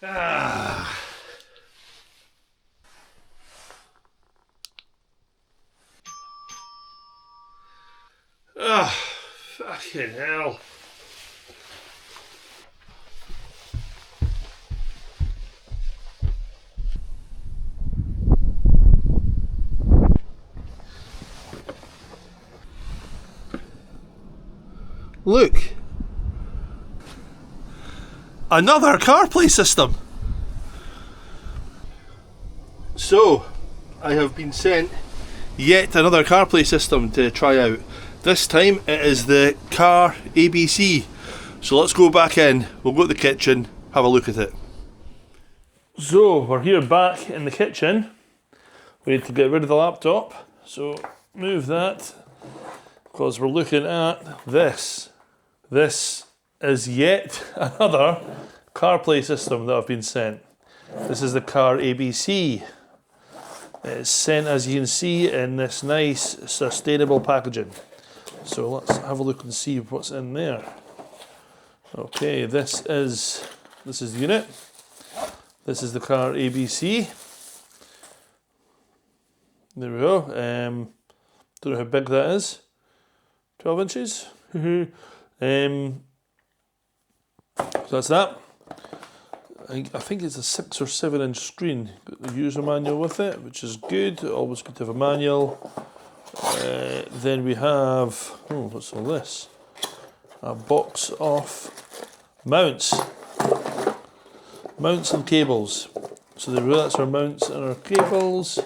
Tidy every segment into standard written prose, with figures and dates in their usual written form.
Ah. Oh, fucking hell. Look. Another CarPlay system. So, I have been sent yet another CarPlay system to try out. This time it is the CarABC. So let's go back in, we'll go to the kitchen, have a look at it. So we're here back in the kitchen. We need to get rid of the laptop. So move that, because we're looking at this. This is yet another CarPlay system that I've been sent. This is the CarABC. It's sent, as you can see, in this nice sustainable packaging. So let's have a look and see what's in there. Okay, this is the unit. This is the CarABC. There we go. Don't know how big that is. 12 inches. So that's that. I think it's a 6 or 7 inch screen. Got the user manual with it, which is good. Always good to have a manual. Then we have, what's all this? A box of mounts. Mounts and cables. So that's our mounts and our cables.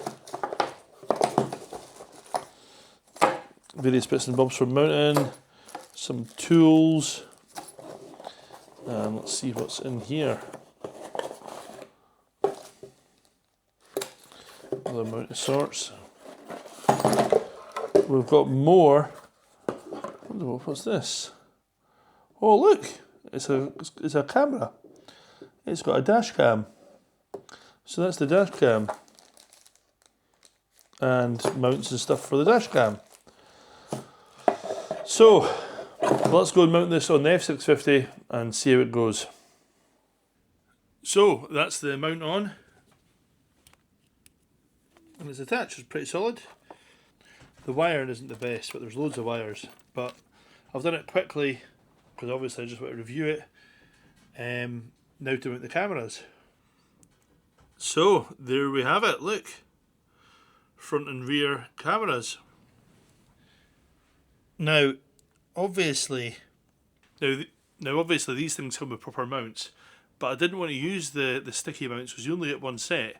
Various bits and bobs for mounting. Some tools. And let's see what's in here. Other mount of sorts. We've got more. What's this? Oh look, it's a camera. It's got a dash cam. So that's the dash cam. And mounts and stuff for the dash cam. So let's go and mount this on the F650 and see how it goes. So that's the mount on. And it's attached, it's pretty solid. The wiring isn't the best, but there's loads of wires. But I've done it quickly, because obviously I just want to review it. Now to mount the cameras. So, there we have it, look. Front and rear cameras. Now, obviously these things come with proper mounts, but I didn't want to use the sticky mounts because you only get one set.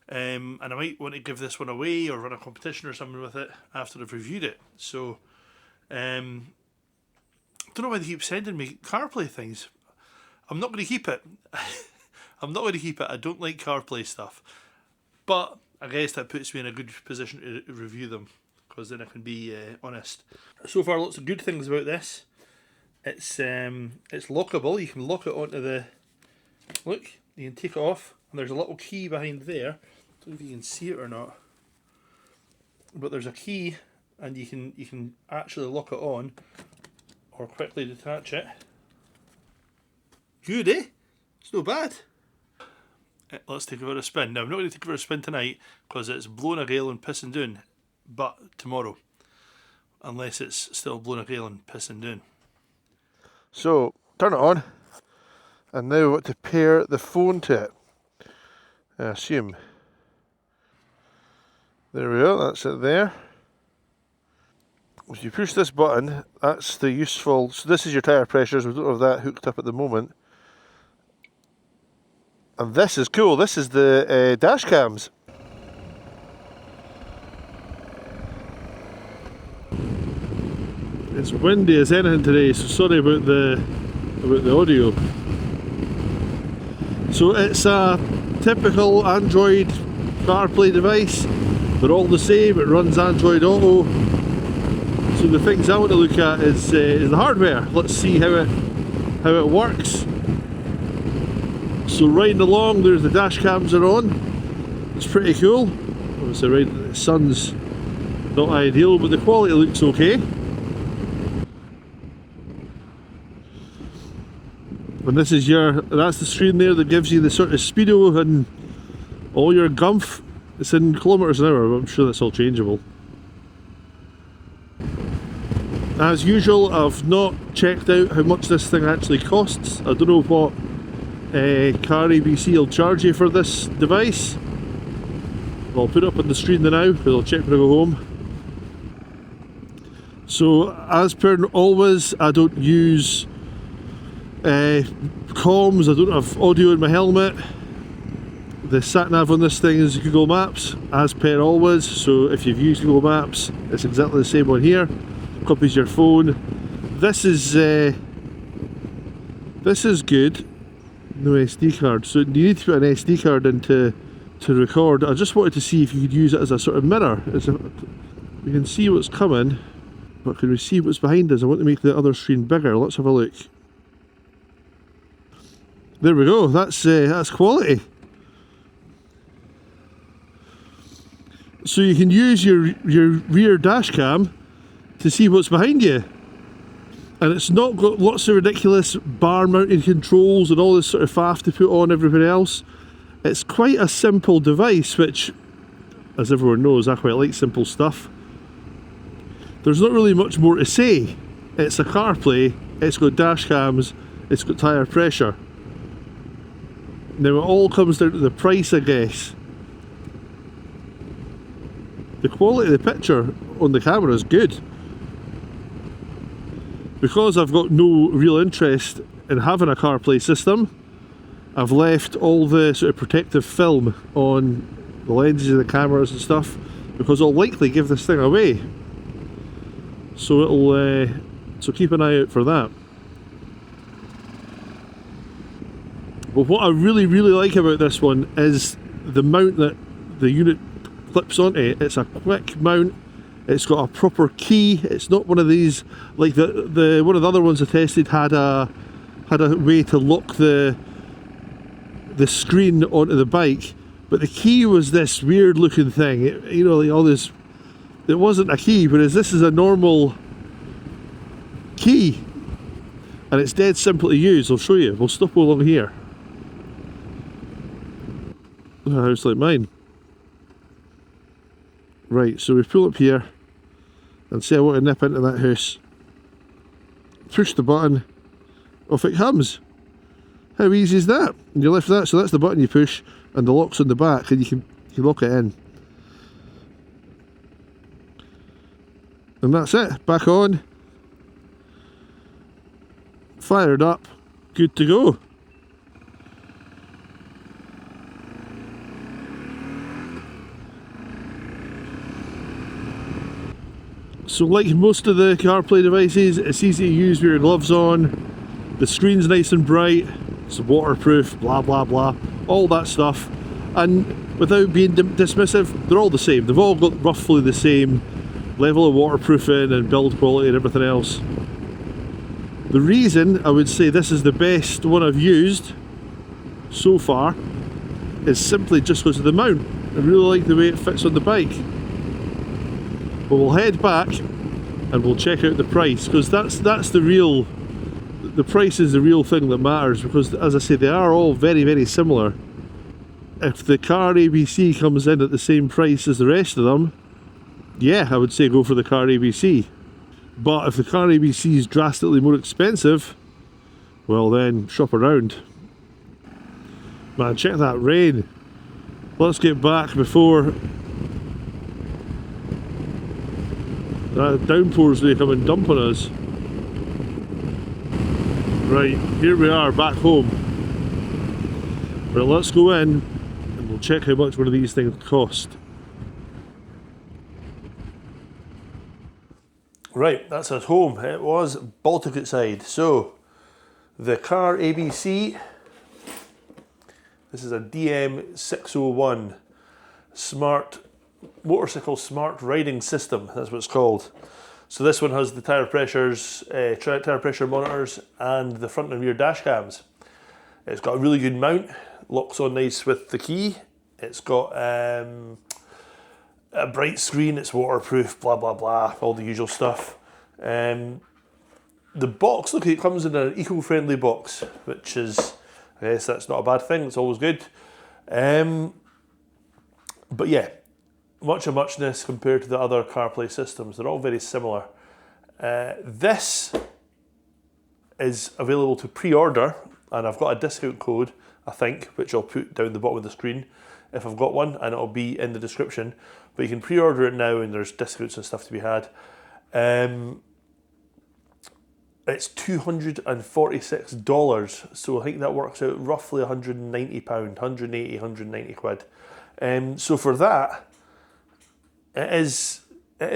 And I might want to give this one away or run a competition or something with it after I've reviewed it. So, I don't know why they keep sending me CarPlay things. I'm not going to keep it. I'm not going to keep it. I don't like CarPlay stuff. But I guess that puts me in a good position to review them, because then I can be honest. So far, lots of good things about this. It's lockable. You can lock it onto the... Look, you can take it off. And there's a little key behind there. I don't know if you can see it or not, but there's a key, and you can actually lock it on or quickly detach it. Good, eh? It's no bad. Let's take it for a spin. Now I'm not going to take it for a spin tonight because it's blowing a gale and pissing down, but tomorrow, unless it's still blowing a gale and pissing down. So turn it on, and now what to pair the phone to it. I assume. There we go, that's it there. If you push this button, that's the useful... So this is your tyre pressures, we don't have that hooked up at the moment. And this is cool, this is the dash cams. It's windy as anything today, so sorry about the audio. So it's a typical Android CarPlay device. They're all the same, it runs Android Auto. So the things I want to look at is the hardware. Let's see how it works. So riding along, there's the dash cams are on. It's pretty cool. Obviously right, the sun's not ideal, but the quality looks okay. And this is that's the screen there that gives you the sort of speedo and all your gumph. It's in kilometres an hour, but I'm sure that's all changeable. As usual, I've not checked out how much this thing actually costs. I don't know what CarABC will charge you for this device. I'll put it up on the screen now, because I'll check when I go home. So, as per always, I don't use comms, I don't have audio in my helmet. The sat-nav on this thing is Google Maps, as per always, so if you've used Google Maps, it's exactly the same one here. Copies your phone. This is good. No SD card, so you need to put an SD card in to record. I just wanted to see if you could use it as a sort of mirror. We can see what's coming, but can we see what's behind us? I want to make the other screen bigger. Let's have a look. There we go. That's quality. So you can use your rear dash cam to see what's behind you, and it's not got lots of ridiculous bar mounted controls and all this sort of faff to put on everybody else. It's quite a simple device, which, as everyone knows, I quite like simple stuff. There's not really much more to say. It's a CarPlay, it's got dash cams, it's got tyre pressure. Now it all comes down to the price, I guess. The quality of the picture on the camera is good. Because I've got no real interest in having a CarPlay system, I've left all the sort of protective film on the lenses of the cameras and stuff, because I'll likely give this thing away. So so keep an eye out for that. But what I really like about this one is the mount that the unit clips onto. It's a quick mount. It's got a proper key. It's not one of these like the one of the other ones I tested had a way to lock the screen onto the bike, but the key was this weird looking thing. Like all this. It wasn't a key, whereas this is a normal key, and it's dead simple to use. I'll show you. We'll stop along here. A house like mine. Right, so we pull up here and say I want to nip into that house. Push the button, off it comes. How easy is that? And you lift that, so that's the button you push, and the lock's on the back, and you can lock it in. And that's it, back on. Fired up, good to go. So like most of the CarPlay devices, it's easy to use with your gloves on. The screen's nice and bright, it's waterproof, blah blah blah, all that stuff. And without being dismissive, they're all the same. They've all got roughly the same level of waterproofing and build quality and everything else. The reason I would say this is the best one I've used so far is simply just because of the mount. I really like the way it fits on the bike. But we'll head back and we'll check out the price, because that's the price is the real thing that matters, because as I say, they are all very similar. If the CarABC comes in at the same price as the rest of them, yeah, I would say go for the CarABC. But if the CarABC is drastically more expensive, well then shop around. Man, check that rain. Let's get back before that downpour's going to come and dump on us. Right, here we are back home. Right, let's go in and we'll check how much one of these things cost. Right, that's at home. It was Baltic outside. So, the CarABC, this is a DM601 motorcycle smart riding system, that's what it's called. So this one has the tyre pressure monitors and the front and rear dash cams. It's got a really good mount, locks on nice with the key. It's got a bright screen, it's waterproof, blah blah blah, all the usual stuff. The box, look, it comes in an eco-friendly box, which is, I guess that's not a bad thing, it's always good. But yeah, much of muchness compared to the other CarPlay systems. They're all very similar. This is available to pre-order, and I've got a discount code, I think, which I'll put down the bottom of the screen if I've got one, and it'll be in the description. But you can pre-order it now, and there's discounts and stuff to be had. It's $246, so I think that works out roughly £190, 180, 190 quid. So for that, it is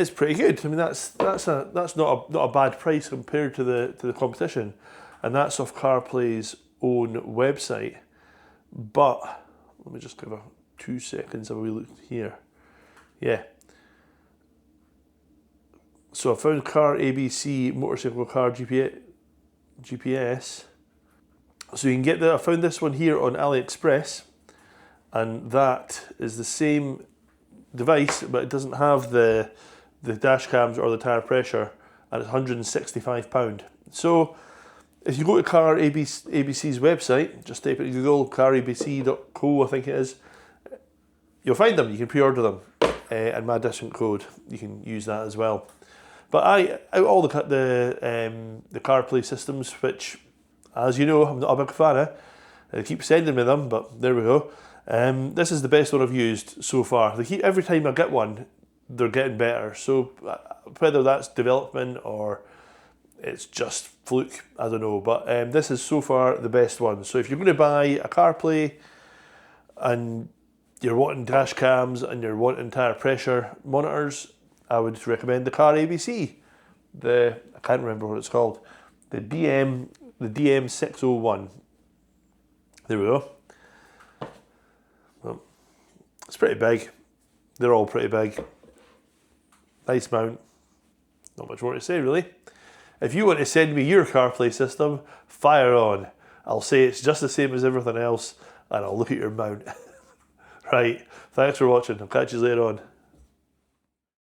pretty good. I mean, that's not a bad price compared to the competition, and that's off CarPlay's own website. But let me just give a 2 seconds. Have a wee look here. Yeah. So I found CarABC motorcycle car GPS. So you can get that. I found this one here on AliExpress, and that is the same device, but it doesn't have the dash cams or the tire pressure, and it's £165. So if you go to CarABC's website, just type it in Google, carabc.co I think it is, you'll find them. You can pre-order them, and my discount code, you can use that as well. But out of all the CarPlay systems, which, as you know, I'm not a big fan of, they keep sending me them, but there we go. This is the best one I've used so far. Every time I get one, they're getting better. So whether that's development or it's just fluke, I don't know. But this is so far the best one. So if you're going to buy a CarPlay and you're wanting dash cams and you're wanting tire pressure monitors, I would recommend the CarABC. I can't remember what it's called. The DM601. There we go. Well, it's pretty big. They're all pretty big. Nice mount. Not much more to say really. If you want to send me your CarPlay system, fire on. I'll say it's just the same as everything else, and I'll look at your mount. Right, thanks for watching. I'll catch you later on.